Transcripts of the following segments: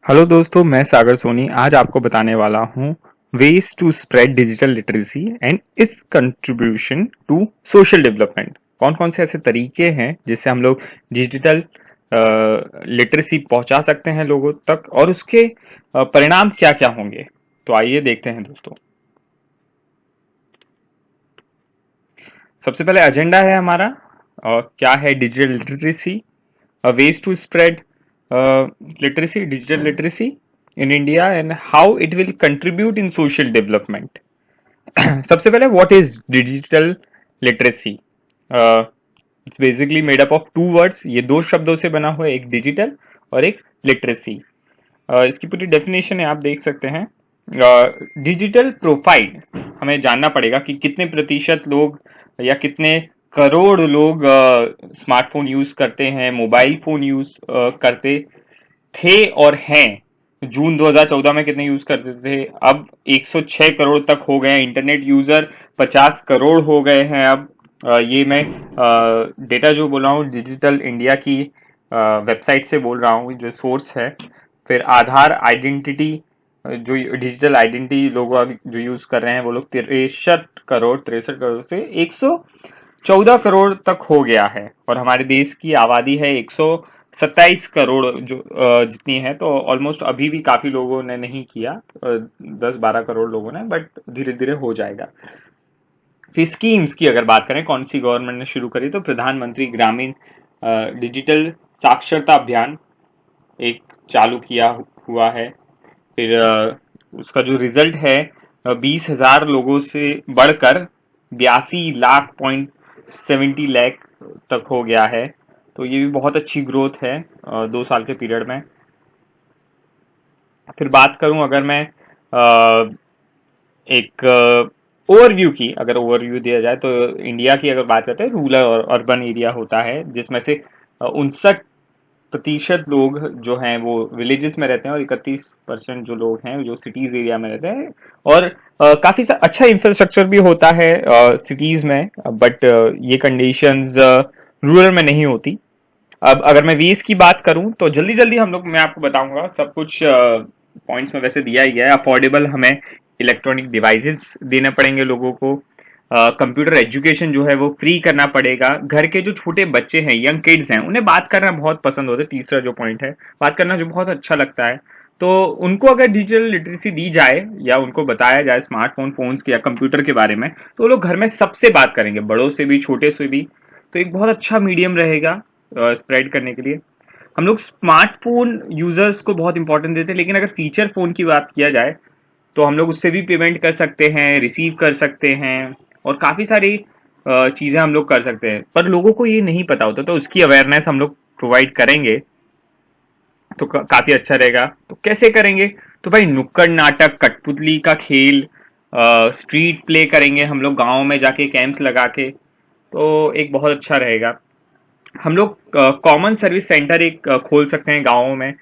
Hello दोस्तों, मैं सागर सोनी आज आपको बताने वाला हूँ ways to spread digital literacy and its contribution to social development. कौन कौन से ऐसे तरीके हैं जिससे हम लोग डिजिटल लिटरेसी पहुंचा सकते हैं लोगों तक और उसके परिणाम क्या क्या होंगे। तो आइए देखते हैं दोस्तों। सबसे पहले एजेंडा है हमारा क्या है digital literacy, ways to spread digital literacy in India and how it will contribute in social development. सबसे पहले what is digital literacy? It's basically made up of two words. ये दो शब्दों से बना हुआ है, एक डिजिटल और एक लिटरेसी। इसकी पूरी डेफिनेशन है, आप देख सकते हैं। डिजिटल प्रोफाइल हमें जानना पड़ेगा कि कितने प्रतिशत लोग या कितने करोड़ लोग स्मार्टफोन यूज करते हैं, मोबाइल फोन यूज करते थे और हैं। जून 2014 में कितने यूज करते थे, अब 106 करोड़ तक हो गए हैं। इंटरनेट यूजर 50 करोड़ हो गए हैं अब। ये मैं डेटा जो बोल रहा हूँ डिजिटल इंडिया की वेबसाइट से बोल रहा हूँ, जो सोर्स है। फिर आधार आइडेंटिटी, जो डिजिटल आइडेंटिटी लोग जो यूज कर रहे हैं वो लोग 63 करोड़ से 114 करोड़ तक हो गया है। और हमारे देश की आबादी है 127 करोड़ जो जितनी है, तो ऑलमोस्ट अभी भी काफी लोगों ने नहीं किया, 10-12 करोड़ लोगों ने, बट धीरे धीरे हो जाएगा। फिर स्कीम्स की अगर बात करें कौन सी गवर्नमेंट ने शुरू करी, तो प्रधानमंत्री ग्रामीण डिजिटल साक्षरता अभियान एक चालू किया हुआ है। फिर उसका जो रिजल्ट है 20,000 लोगों से बढ़कर 82 लाख 70 लाख तक हो गया है। तो ये भी बहुत अच्छी ग्रोथ है 2 साल के पीरियड में। फिर बात करूं अगर मैं एक ओवरव्यू की, अगर ओवरव्यू दिया जाए तो इंडिया की अगर बात करते हैं, रूरल और अर्बन एरिया होता है जिसमें से 59% लोग जो हैं वो विलेजेस में रहते हैं और 31% जो लोग हैं जो सिटीज एरिया में रहते हैं। और काफी अच्छा इंफ्रास्ट्रक्चर भी होता है सिटीज में, बट ये कंडीशंस रूरल में नहीं होती। अब अगर मैं वीज की बात करूं तो जल्दी जल्दी मैं आपको बताऊंगा, सब कुछ पॉइंट्स में वैसे दिया ही गया है। अफोर्डेबल हमें इलेक्ट्रॉनिक डिवाइसेस देने पड़ेंगे लोगों को। कंप्यूटर एजुकेशन जो है वो फ्री करना पड़ेगा। घर के जो छोटे बच्चे हैं, यंग किड्स हैं, उन्हें बात करना बहुत पसंद होता है। तीसरा जो पॉइंट है, बात करना जो बहुत अच्छा लगता है, तो उनको अगर डिजिटल लिटरेसी दी जाए या उनको बताया जाए स्मार्टफोन फोन्स या कंप्यूटर के बारे में, तो वो लोग घर में सबसे बात करेंगे, बड़ों से भी छोटे से भी। तो एक बहुत अच्छा मीडियम रहेगा स्प्रेड करने के लिए। हम लोग स्मार्टफोन यूजर्स को बहुत इंपॉर्टेंट देते हैं, लेकिन अगर फीचर फोन की बात किया जाए तो हम लोग उससे भी पेमेंट कर सकते हैं, रिसीव कर सकते हैं और काफी सारी चीजें हम लोग कर सकते हैं। पर लोगों को ये नहीं पता होता, तो उसकी अवेयरनेस हम लोग प्रोवाइड करेंगे तो काफी अच्छा रहेगा। तो कैसे करेंगे? तो भाई नुक्कड़ नाटक, कठपुतली का खेल, स्ट्रीट प्ले करेंगे हम लोग गाँव में जाके कैंप्स लगा के, तो एक बहुत अच्छा रहेगा। हम लोग कॉमन सर्विस सेंटर एक खोल सकते हैं गाँवों में।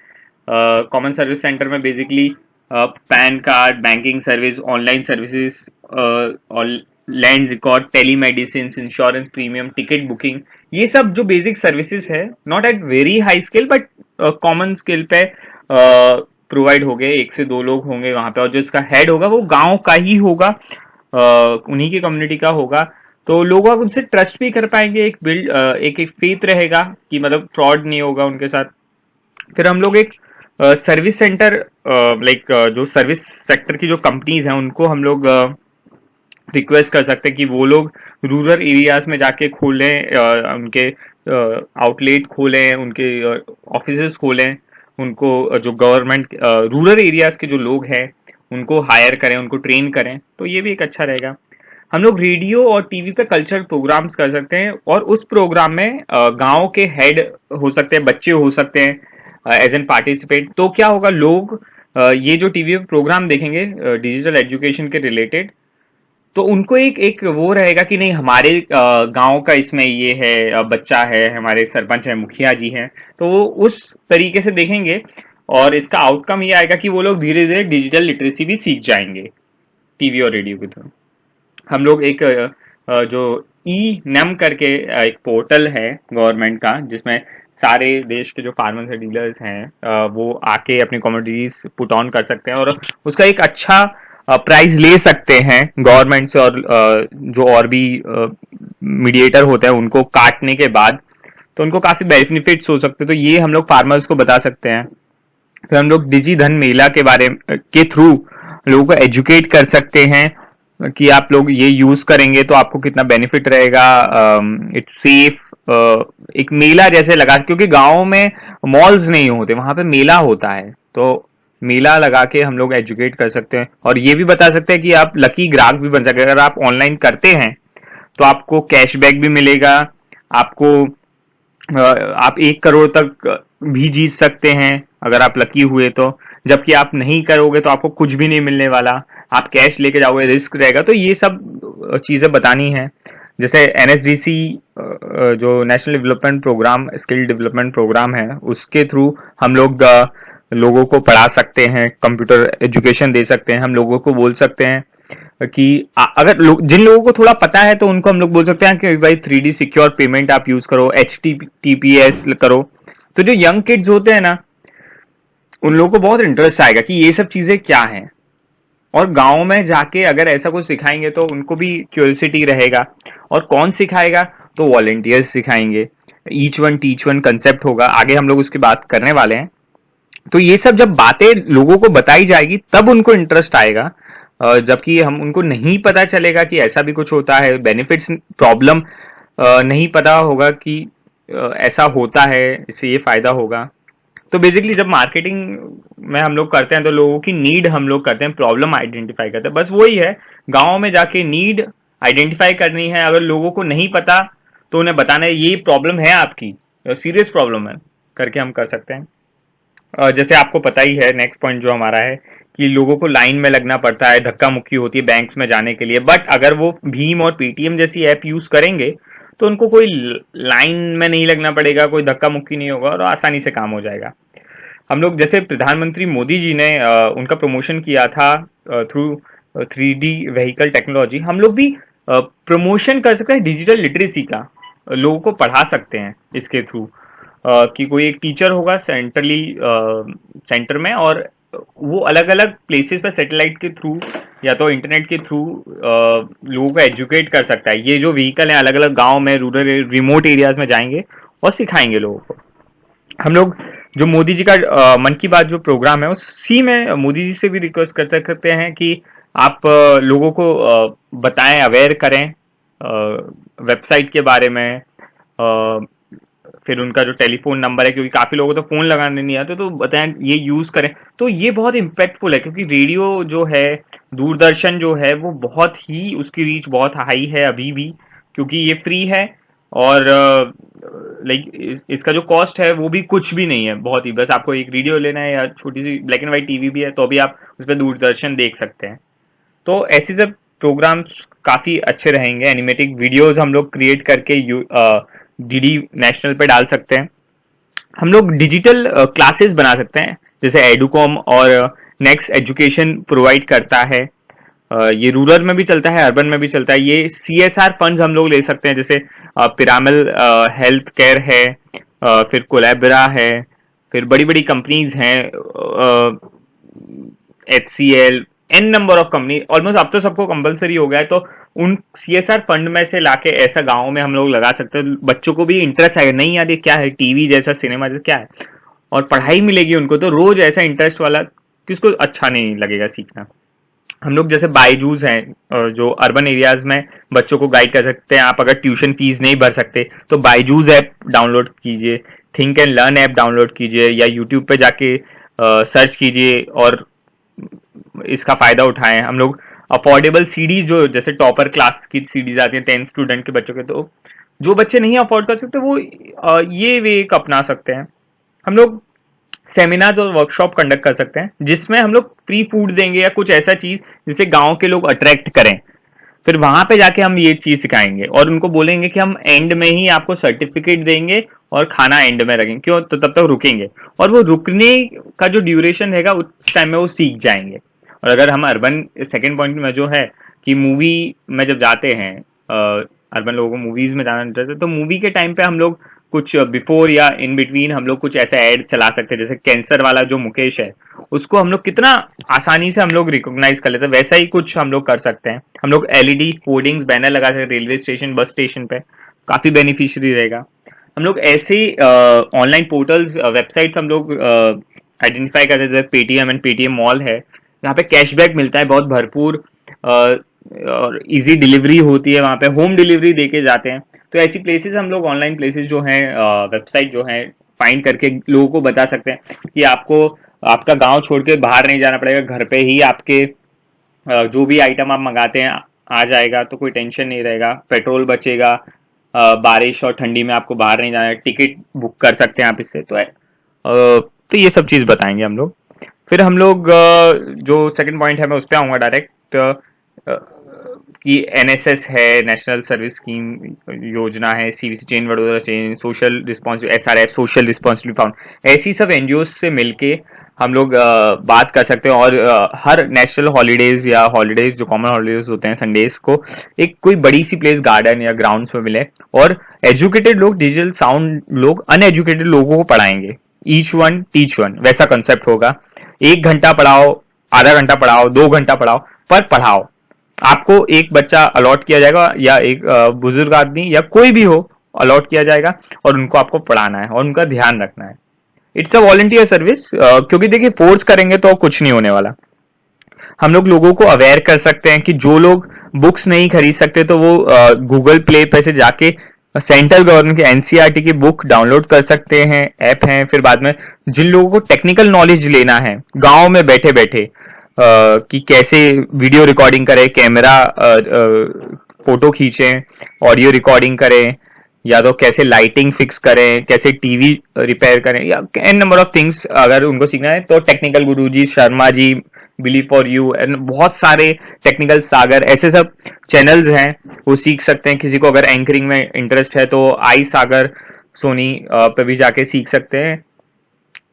कॉमन सर्विस सेंटर में basically PAN card, banking service, online services और land record, telemedicine, insurance premium, ticket booking, ये सब जो बेसिक सर्विसेज है, not at very high scale but common scale पे प्रोवाइड हो गए। 1 से 2 लोग होंगे वहां पे और जो इसका हेड होगा वो गांव का ही होगा, उन्हीं की कम्युनिटी का होगा। तो लोग अब उनसे ट्रस्ट भी कर पाएंगे, एक फेथ रहेगा कि मतलब फ्रॉड नहीं होगा उनके साथ। फिर हम लोग एक सर्विस सेंटर, लाइक जो सर्विस सेक्टर की जो कंपनीज हैं उनको हम लोग रिक्वेस्ट कर सकते हैं कि वो लोग रूरल एरियाज में जाके खोलें, उनके आउटलेट खोलें, उनके ऑफिसेस खोलें। उनको जो गवर्नमेंट रूरल एरियाज के जो लोग हैं उनको हायर करें, उनको ट्रेन करें, तो ये भी एक अच्छा रहेगा। हम लोग रेडियो और टीवी पे कल्चरल प्रोग्राम्स कर सकते हैं और उस प्रोग्राम में गांव के हेड हो सकते हैं, बच्चे हो सकते हैं एज एन पार्टिसिपेट। तो क्या होगा, लोग ये जो टीवी पे प्रोग्राम देखेंगे डिजिटल एजुकेशन के रिलेटेड, तो उनको एक एक वो रहेगा कि नहीं, हमारे गांव का इसमें ये है, बच्चा है, हमारे सरपंच है, मुखिया जी हैं, तो वो उस तरीके से देखेंगे और इसका आउटकम ये आएगा कि वो लोग धीरे धीरे डिजिटल लिटरेसी भी सीख जाएंगे टीवी और रेडियो के थ्रू। हम लोग एक जो ई नेम करके एक पोर्टल है गवर्नमेंट का, जिसमें सारे देश के जो फार्मर्स है, डीलर्स हैं, वो आके अपनी कमोडिटीज पुट ऑन कर सकते हैं और उसका एक अच्छा प्राइस ले सकते हैं गवर्नमेंट से, और जो और भी मीडिएटर होते हैं उनको काटने के बाद, तो उनको काफी बेनिफिट्स हो सकते हैं। तो ये हम लोग फार्मर्स को बता सकते हैं। फिर हम लोग डिजी धन मेला के बारे के थ्रू लोगों को एजुकेट कर सकते हैं कि आप लोग ये यूज करेंगे तो आपको कितना बेनिफिट रहेगा, इट्स सेफ। एक मेला जैसे लगा, क्योंकि गाँव में मॉल्स नहीं होते, वहां पे मेला होता है, तो मेला लगा के हम लोग एजुकेट कर सकते हैं। और ये भी बता सकते हैं कि आप लकी ग्राहक भी बन सकते हैं। अगर आप ऑनलाइन करते हैं तो आपको कैशबैक भी मिलेगा, आपको आप 1 करोड़ तक भी जीत सकते हैं अगर आप लकी हुए तो। जबकि आप नहीं करोगे तो आपको कुछ भी नहीं मिलने वाला, आप कैश लेके जाओगे, रिस्क रहेगा। तो ये सब चीजें बतानी है। जैसे एनएसडीसी जो national development programme, skill development programme है, उसके थ्रू हम लोग लोगों को पढ़ा सकते हैं, कंप्यूटर एजुकेशन दे सकते हैं। हम लोगों को बोल सकते हैं कि अगर जिन लोगों को थोड़ा पता है तो उनको हम लोग बोल सकते हैं कि भाई 3D सिक्योर पेमेंट आप यूज करो, HTTPS करो। तो जो यंग किड्स होते हैं ना, उन लोगों को बहुत इंटरेस्ट आएगा कि ये सब चीजें क्या हैं, और गांव में जाके अगर ऐसा कुछ सिखाएंगे तो उनको भी क्यूरियोसिटी रहेगा। और कौन सिखाएगा? तो वॉलेंटियर्स सिखाएंगे। Each one teach one concept होगा, आगे हम लोग उसकी बात करने वाले हैं। तो ये सब जब बातें लोगों को बताई जाएगी तब उनको इंटरेस्ट आएगा, जबकि हम उनको नहीं पता चलेगा कि ऐसा भी कुछ होता है, बेनिफिट्स, प्रॉब्लम नहीं पता होगा कि ऐसा होता है, इससे ये फायदा होगा। तो बेसिकली जब मार्केटिंग में हम लोग करते हैं तो लोगों की नीड हम लोग करते हैं, प्रॉब्लम आइडेंटिफाई करते हैं। बस वही है, गाँव में जाके नीड आइडेंटिफाई करनी है। अगर लोगों को नहीं पता तो उन्हें बताना है ये प्रॉब्लम है आपकी, सीरियस प्रॉब्लम है, करके हम कर सकते हैं। जैसे आपको पता ही है, नेक्स्ट पॉइंट जो हमारा है कि लोगों को लाइन में लगना पड़ता है, धक्का मुक्की होती है बैंक्स में जाने के लिए। बट अगर वो भीम और पेटीएम जैसी ऐप यूज करेंगे तो उनको कोई लाइन में नहीं लगना पड़ेगा, कोई धक्का मुक्की नहीं होगा और आसानी से काम हो जाएगा। हम लोग जैसे प्रधानमंत्री मोदी जी ने उनका प्रमोशन किया था थ्रू 3D व्हीकल टेक्नोलॉजी, हम लोग भी प्रमोशन कर सकते हैं डिजिटल लिटरेसी का, लोगों को पढ़ा सकते हैं इसके थ्रू। कि कोई एक टीचर होगा सेंट्रली सेंटर में, और वो अलग अलग प्लेसेस पे सैटेलाइट के थ्रू या तो इंटरनेट के थ्रू लोगों को एजुकेट कर सकता है। ये जो व्हीकल है अलग अलग गांव में, रूरल रिमोट एरियाज में जाएंगे और सिखाएंगे लोगों को। हम लोग जो मोदी जी का मन की बात जो प्रोग्राम है, उसी में मोदी जी से भी रिक्वेस्ट कर सकते हैं कि आप लोगों को बताएं, अवेयर करें वेबसाइट के बारे में। फिर उनका जो टेलीफोन नंबर है, क्योंकि काफी लोगों को तो फोन लगाने नहीं आते, तो बताएं ये यूज करें। तो ये बहुत इम्पैक्टफुल है, क्योंकि रेडियो जो है, दूरदर्शन जो है, वो बहुत ही, उसकी रीच बहुत हाई है अभी भी, क्योंकि ये फ्री है। और लाइक इसका जो कॉस्ट है वो भी कुछ भी नहीं है, बहुत ही, बस आपको एक रेडियो लेना है या छोटी सी ब्लैक एंड व्हाइट टीवी भी है तो भी आप उस पर दूरदर्शन देख सकते हैं। तो ऐसे सब प्रोग्राम्स काफी अच्छे रहेंगे। एनिमेटिक वीडियोस हम लोग क्रिएट करके डीडी नेशनल पे डाल सकते हैं। हम लोग डिजिटल क्लासेस बना सकते हैं, जैसे एडुकॉम और नेक्स्ट एजुकेशन प्रोवाइड करता है। ये रूरल में भी चलता है, अर्बन में भी चलता है। ये CSR फंड्स हम लोग ले सकते हैं, जैसे पिरामल हेल्थ केयर है, फिर कोलैबरा है, फिर बड़ी बड़ी कंपनीज हैं, HCL, an number of company, almost अब तो सबको कंपलसरी हो गया है। तो उन CSR फंड में से लाके ऐसा गांव में हम लोग लगा सकते हैं। बच्चों को भी इंटरेस्ट आएगा, नहीं यार ये क्या है, टीवी जैसा, सिनेमा जैसा क्या है, और पढ़ाई मिलेगी उनको। तो रोज ऐसा इंटरेस्ट वाला किसको अच्छा नहीं लगेगा सीखना। हम लोग जैसे बायजूस हैं जो अर्बन एरियाज में बच्चों को गाइड कर सकते हैं। आप अगर ट्यूशन फीस नहीं भर सकते तो बायजूस ऐप डाउनलोड कीजिए, think and learn app download कीजिए, या यूट्यूब पे जाके सर्च कीजिए और इसका फायदा उठाएं। हम लोग अफोर्डेबल सीडीज, जो जैसे टॉपर क्लास की सीडीज आती हैं 10 स्टूडेंट के बच्चों के, तो जो बच्चे नहीं अफोर्ड कर सकते वो ये वे एक अपना सकते हैं। हम लोग सेमिनार्स और वर्कशॉप कंडक्ट कर सकते हैं, जिसमें हम लोग फ्री फूड देंगे या कुछ ऐसा चीज जिससे गांव के लोग अट्रैक्ट करें। फिर वहां पे जाके हम ये चीज सिखाएंगे और उनको बोलेंगे कि हम एंड में ही आपको सर्टिफिकेट देंगे और खाना एंड में रखेंगे। क्यों? तो तब तक रुकेंगे, और वो रुकने का जो ड्यूरेशन रहेगा उस टाइम में वो सीख जाएंगे। और अगर हम अर्बन, सेकेंड पॉइंट में जो है कि मूवी में जब जाते हैं, अर्बन लोगों को मूवीज में जाना इंटरेस्ट है, तो मूवी के टाइम पे हम लोग कुछ बिफोर या इन बिटवीन हम लोग कुछ ऐसा ऐड चला सकते हैं, जैसे कैंसर वाला जो मुकेश है उसको हम लोग कितना आसानी से हम लोग रिकॉग्नाइज कर लेते हैं, वैसा ही कुछ हम लोग कर सकते हैं। हम लोग एलईडी होर्डिंग्स बैनर लगा सकते हैं रेलवे स्टेशन बस स्टेशन पे, काफी बेनिफिशियरी रहेगा। हम लोग ऐसे ऑनलाइन पोर्टल्स वेबसाइट हम लोग आइडेंटिफाई कर सकते हैं, पेटीएम एंड पेटीएम मॉल है, यहाँ पे कैशबैक मिलता है बहुत भरपूर, और इजी डिलीवरी होती है, वहाँ पे होम डिलीवरी देके जाते हैं। तो ऐसी प्लेसेस हम लोग ऑनलाइन प्लेसेस जो हैं, वेबसाइट जो है फाइंड करके लोगों को बता सकते हैं कि आपको आपका गांव छोड़ के बाहर नहीं जाना पड़ेगा, घर पे ही आपके जो भी आइटम आप मंगाते हैं आ जाएगा, तो कोई टेंशन नहीं रहेगा, पेट्रोल बचेगा, बारिश और ठंडी में आपको बाहर नहीं जाना है, टिकट बुक कर सकते हैं आप इससे। तो ये सब चीज़ बताएंगे हम लोग। फिर हम लोग जो सेकंड पॉइंट है मैं उस पर आऊँगा डायरेक्ट, कि एनएसएस है, नेशनल सर्विस स्कीम योजना है, CVC chain, Vadodara chain, social responsive SRF, social responsibility found, ऐसी सब एनजीओ से मिलके हम लोग बात कर सकते हैं। और हर नेशनल हॉलीडेज या हॉलीडेज जो कॉमन हॉलीडेज होते हैं संडेज को एक कोई बड़ी सी प्लेस गार्डन या ग्राउंड्स में मिले, और एजुकेटेड लोग, डिजिटल साउंड लोग अनएजुकेटेड लोगों को पढ़ाएंगे, ईच वन टीच वन वैसा कंसेप्ट होगा। 1 घंटा पढ़ाओ, आधा घंटा पढ़ाओ, 2 घंटा पढ़ाओ, पर पढ़ाओ। आपको एक बच्चा अलॉट किया जाएगा या एक बुजुर्ग आदमी या कोई भी हो अलॉट किया जाएगा, और उनको आपको पढ़ाना है और उनका ध्यान रखना है। इट्स अ वॉलंटियर सर्विस, क्योंकि देखिए फोर्स करेंगे तो कुछ नहीं होने वाला। हम लोग लोगों को अवेयर कर सकते हैं कि जो लोग बुक्स नहीं खरीद सकते तो वो गूगल प्ले पे से जाके सेंट्रल गवर्नमेंट की एनसीईआरटी की बुक डाउनलोड कर सकते हैं, ऐप हैं। फिर बाद में जिन लोगों को टेक्निकल नॉलेज लेना है गांव में बैठे बैठे, कि कैसे वीडियो रिकॉर्डिंग करें, कैमरा फोटो खींचें, ऑडियो रिकॉर्डिंग करें, या तो कैसे लाइटिंग फिक्स करें, कैसे टीवी रिपेयर करें, या एन नंबर ऑफ थिंग्स अगर उनको सीखना है तो technical Guruji Sharma ji, believe for you and बहुत सारे टेक्निकल सागर, ऐसे सब चैनल्स हैं, वो सीख सकते हैं। किसी को अगर एंकरिंग में इंटरेस्ट है तो आई सागर सोनी पे भी जाके सीख सकते हैं।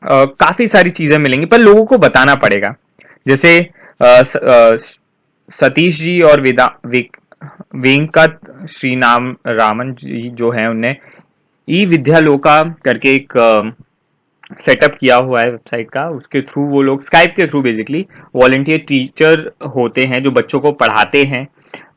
काफी सारी चीजें मिलेंगी, पर लोगों को बताना पड़ेगा। जैसे सतीश जी और वेंकट श्री नाम रामन जी जो है, उनने ई विद्यालोका करके एक सेटअप किया हुआ है वेबसाइट का, उसके थ्रू वो लोग स्काइप के थ्रू बेसिकली वॉलंटियर टीचर होते हैं जो बच्चों को पढ़ाते हैं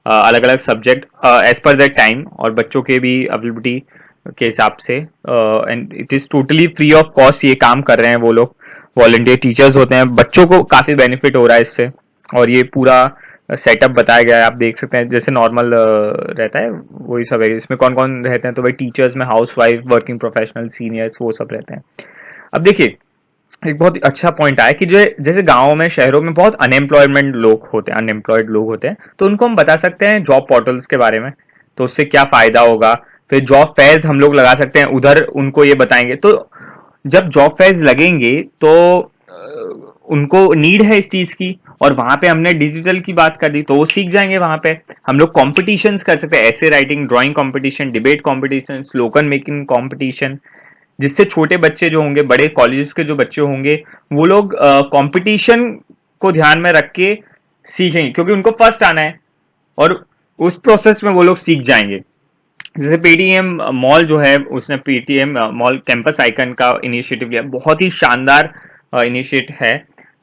अलग अलग subject as per that time, और बच्चों के भी अवेलेबिलिटी के हिसाब से, and it is totally free of cost ये काम कर रहे हैं वो लोग। वॉलंटियर टीचर्स होते हैं, बच्चों को काफी बेनिफिट हो रहा है इससे, और ये पूरा सेटअप बताया गया है, आप देख सकते हैं जैसे नॉर्मल रहता है वही सब है। इसमें कौन कौन रहते हैं तो भाई टीचर्स में house wife, working professional, seniors, वो सब रहते हैं। अब देखिए एक बहुत अच्छा पॉइंट आया कि जो जैसे गांवों में, शहरों में बहुत अनएम्प्लॉयमेंट लोग होते हैं, अनएम्प्लॉयड लोग होते हैं, तो उनको हम बता सकते हैं जॉब पोर्टल्स के बारे में, तो उससे क्या फायदा होगा। फिर जॉब फेयर्स हम लोग लगा सकते हैं, उधर उनको ये बताएंगे, तो जब जॉब फेयर्स लगेंगे तो उनको नीड है इस चीज की, और वहां पे हमने डिजिटल की बात कर दी तो वो सीख जाएंगे। वहां पे हम लोग कॉम्पिटिशन्स कर सकते हैं, ऐसे writing, drawing competition, debate competition, slogan making competition, जिससे छोटे बच्चे जो होंगे, बड़े कॉलेजेस के जो बच्चे होंगे, वो लोग कंपटीशन को ध्यान में रख के सीखेंगे, क्योंकि उनको फर्स्ट आना है, और उस प्रोसेस में वो लोग सीख जाएंगे। जैसे पेटीएम मॉल जो है, उसने पेटीएम मॉल कैंपस आइकन का इनिशिएटिव लिया, बहुत ही शानदार इनिशिएटिव है।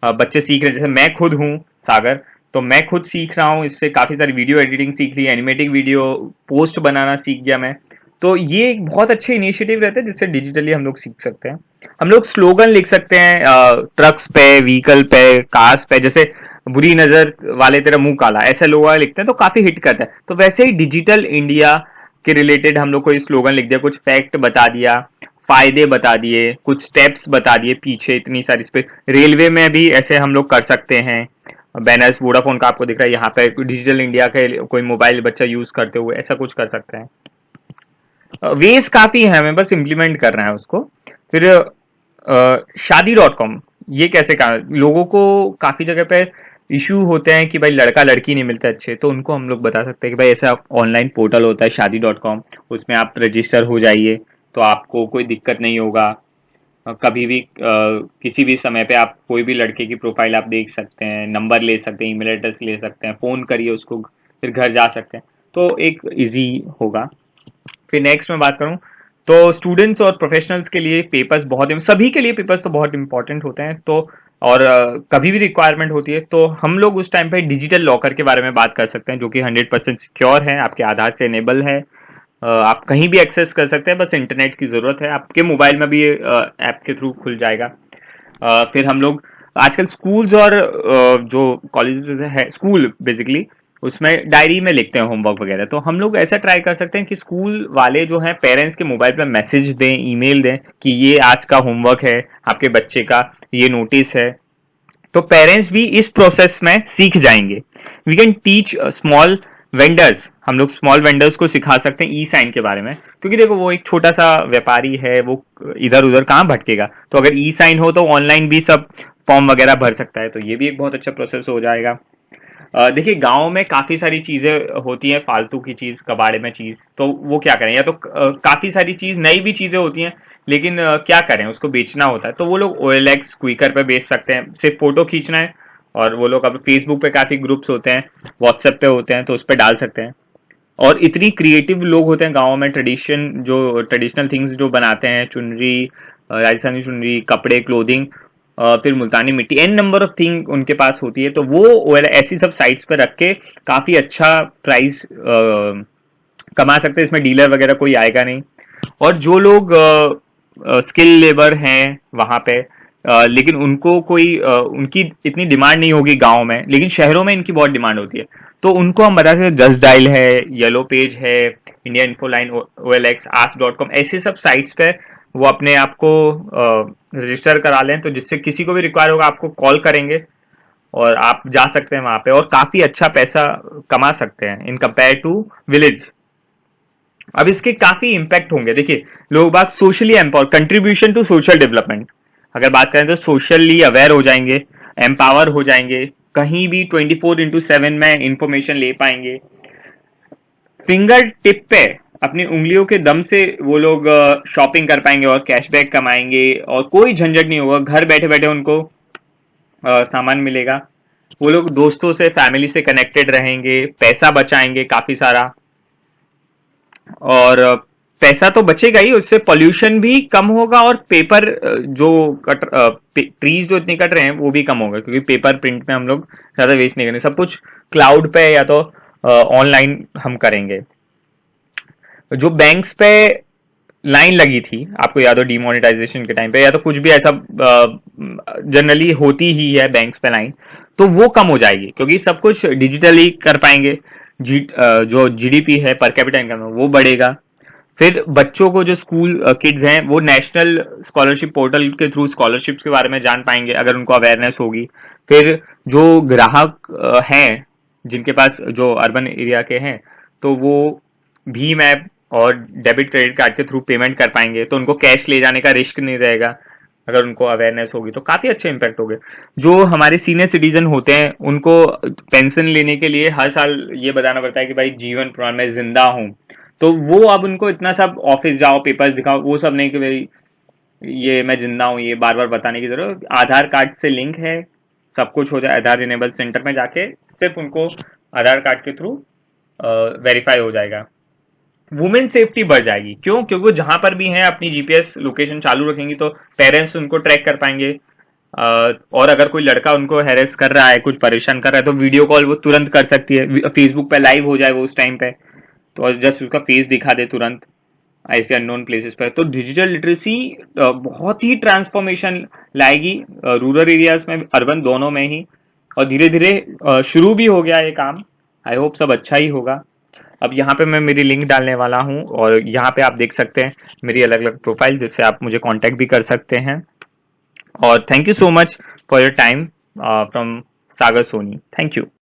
बच्चे सीख रहे हैं, जैसे मैं खुद हूँ सागर, तो मैं खुद सीख रहा हूँ इससे, काफी सारी वीडियो एडिटिंग सीख ली, एनिमेटिक वीडियो पोस्ट बनाना सीख गया मैं। तो ये एक बहुत अच्छे इनिशिएटिव रहते हैं जिससे डिजिटली हम लोग सीख सकते हैं। हम लोग स्लोगन लिख सकते हैं ट्रक्स पे, व्हीकल पे, कार्स पे, जैसे बुरी नजर वाले तेरा मुंह काला, ऐसे लोग लिखते हैं तो काफी हिट करता है। तो वैसे ही डिजिटल इंडिया के रिलेटेड हम लोग कोई स्लोगन लिख दिया, कुछ फैक्ट बता दिया, फायदे बता दिए, कुछ स्टेप्स बता दिए पीछे इतनी सारी, इस पे रेलवे में भी ऐसे हम लोग कर सकते हैं। बैनर्स वोडाफोन का आपको दिख रहा है यहाँ पे, डिजिटल इंडिया के कोई मोबाइल बच्चा यूज करते हुए ऐसा कुछ कर सकते हैं। वेज काफी है, हमें बस इम्प्लीमेंट करना है उसको। फिर शादी.com, ये कैसे लोगों को काफी जगह पे इश्यू होते हैं कि भाई लड़का लड़की नहीं मिलते अच्छे, तो उनको हम लोग बता सकते हैं कि भाई ऐसा ऑनलाइन पोर्टल होता है शादी.com, उसमें आप रजिस्टर हो जाइए तो आपको कोई दिक्कत नहीं होगा। कभी भी किसी भी समय पे आप कोई भी लड़के की प्रोफाइल आप देख सकते हैं, नंबर ले सकते हैं, ईमेल एड्रेस ले सकते हैं, फोन करिए उसको, फिर घर जा सकते हैं, तो एक इजी होगा। फिर नेक्स्ट में बात करूं तो स्टूडेंट्स और प्रोफेशनल्स के लिए पेपर्स बहुत, सभी के लिए पेपर्स तो बहुत इंपॉर्टेंट होते हैं। तो और कभी भी रिक्वायरमेंट होती है तो हम लोग उस टाइम पे डिजिटल लॉकर के बारे में बात कर सकते हैं, जो कि 100% सिक्योर है, आपके आधार से इनेबल है। आप कहीं भी एक्सेस कर सकते हैं, बस इंटरनेट की जरूरत है। आपके मोबाइल में भी ऐप के थ्रू खुल जाएगा। फिर हम लोग आजकल स्कूल्स और जो कॉलेजेस है, स्कूल बेसिकली उसमें डायरी में लिखते हैं होमवर्क वगैरह, तो हम लोग ऐसा ट्राई कर सकते हैं कि स्कूल वाले जो हैं पेरेंट्स के मोबाइल पर मैसेज दें, ईमेल दें कि ये आज का होमवर्क है आपके बच्चे का, ये नोटिस है। तो पेरेंट्स भी इस प्रोसेस में सीख जाएंगे। We can teach small vendors, हम लोग स्मॉल वेंडर्स को सिखा सकते हैं ई साइन के बारे में, क्योंकि देखो वो एक छोटा सा व्यापारी है, वो इधर उधर कहाँ भटकेगा। तो अगर ई साइन हो तो ऑनलाइन भी सब फॉर्म वगैरह भर सकता है, तो ये भी एक बहुत अच्छा प्रोसेस हो जाएगा। देखिए गांव में काफी सारी चीजें होती हैं, फालतू की चीज, कबाड़े में चीज, तो वो क्या करें, या तो काफी सारी चीज नई भी चीजें होती हैं, लेकिन क्या करें, उसको बेचना होता है, तो वो लोग OLX क्विकर पे बेच सकते हैं। सिर्फ फोटो खींचना है, और वो लोग अब फेसबुक पे काफी ग्रुप्स होते हैं, व्हाट्सएप पे होते हैं, तो उस पर डाल सकते हैं। और इतनी क्रिएटिव लोग होते हैं गाँव में, ट्रेडिशनल थिंग्स जो बनाते हैं, चुनरी, राजस्थानी चुनरी, कपड़े, क्लोथिंग, फिर मुल्तानी मिट्टी, एन नंबर ऑफ थिंग उनके पास होती है, तो वो ऐसी सब साइट्स पर रख के काफी अच्छा प्राइस कमा सकते हैं। इसमें डीलर वगैरह कोई आएगा नहीं। और जो लोग स्किल लेबर हैं वहां पे, लेकिन उनको कोई उनकी इतनी डिमांड नहीं होगी गांव में, लेकिन शहरों में इनकी बहुत डिमांड होती है, तो उनको हम बता सकते, जस्ट डायल है, येलो पेज है, इंडिया इन्फोलाइन, OLX, ask.com, ऐसे सब साइट्स पे वो अपने आप को रजिस्टर करा लें, तो जिससे किसी को भी रिक्वायर होगा आपको कॉल करेंगे और आप जा सकते हैं वहां पे और काफी अच्छा पैसा कमा सकते हैं इन कंपेयर टू विलेज। अब इसके काफी इंपैक्ट होंगे। देखिए लोग बात socially empower, contribution to social development, अगर बात करें तो सोशली अवेयर हो जाएंगे, एम्पावर हो जाएंगे, कहीं भी 24/7 में इंफॉर्मेशन ले पाएंगे। फिंगर टिप पे अपनी उंगलियों के दम से वो लोग शॉपिंग कर पाएंगे और कैशबैक कमाएंगे, और कोई झंझट नहीं होगा, घर बैठे बैठे उनको सामान मिलेगा। वो लोग दोस्तों से, फैमिली से कनेक्टेड रहेंगे, पैसा बचाएंगे काफी सारा, और पैसा तो बचेगा ही, उससे पोल्यूशन भी कम होगा, और पेपर जो ट्रीज जो इतने कट रहे हैं वो भी कम होगा, क्योंकि पेपर प्रिंट में हम लोग ज्यादा वेस्ट नहीं करेंगे, सब कुछ क्लाउड पे या तो ऑनलाइन हम करेंगे। जो बैंक्स पे लाइन लगी थी, आपको याद हो डिमोनेटाइजेशन के टाइम पे, या तो कुछ भी ऐसा जनरली होती ही है बैंक्स पे लाइन, तो वो कम हो जाएगी, क्योंकि सब कुछ डिजिटली कर पाएंगे। जो GDP है, पर कैपिटा इनकम, वो बढ़ेगा। फिर बच्चों को, जो स्कूल किड्स हैं, वो नेशनल स्कॉलरशिप पोर्टल के थ्रू स्कॉलरशिप्स के बारे में जान पाएंगे, अगर उनको अवेयरनेस होगी। फिर जो ग्राहक हैं जिनके पास, जो अर्बन एरिया के हैं, तो वो भीम ऐप और डेबिट क्रेडिट कार्ड के थ्रू पेमेंट कर पाएंगे, तो उनको कैश ले जाने का रिस्क नहीं रहेगा, अगर उनको अवेयरनेस होगी तो काफी अच्छे इंपैक्ट हो गए। जो हमारे सीनियर सिटीजन होते हैं, उनको पेंशन लेने के लिए हर साल ये बताना पड़ता है कि भाई जीवन प्रमाण में जिंदा हूं, तो वो अब उनको इतना सब ऑफिस जाओ, पेपर्स दिखाओ, वो सब नहीं कि भाई ये मैं जिंदा हूं, ये बार बार बताने की जरूरत। आधार कार्ड से लिंक है, सब कुछ हो जाए, आधार इनेबल सेंटर में जाके सिर्फ उनको आधार कार्ड के थ्रू वेरीफाई हो जाएगा। वुमेन सेफ्टी बढ़ जाएगी, क्यों? क्योंकि वो जहां पर भी हैं अपनी GPS लोकेशन चालू रखेंगी, तो पेरेंट्स उनको ट्रैक कर पाएंगे। और अगर कोई लड़का उनको हैरेस कर रहा है, कुछ परेशान कर रहा है, तो वीडियो कॉल वो तुरंत कर सकती है, फेसबुक पे लाइव हो जाए वो उस टाइम पे, तो जस्ट उसका फेस दिखा दे तुरंत ऐसे अननोन प्लेसेस पर। तो डिजिटल लिटरेसी बहुत ही ट्रांसफॉर्मेशन लाएगी रूरल एरियाज में, अर्बन, दोनों में ही। और धीरे धीरे शुरू भी हो गया ये काम, आई होप सब अच्छा ही होगा। अब यहाँ पे मैं मेरी लिंक डालने वाला हूँ, और यहाँ पे आप देख सकते हैं मेरी अलग अलग प्रोफाइल, जिससे आप मुझे कांटेक्ट भी कर सकते हैं। और thank you so much for your time from Sagar Soni. Thank you.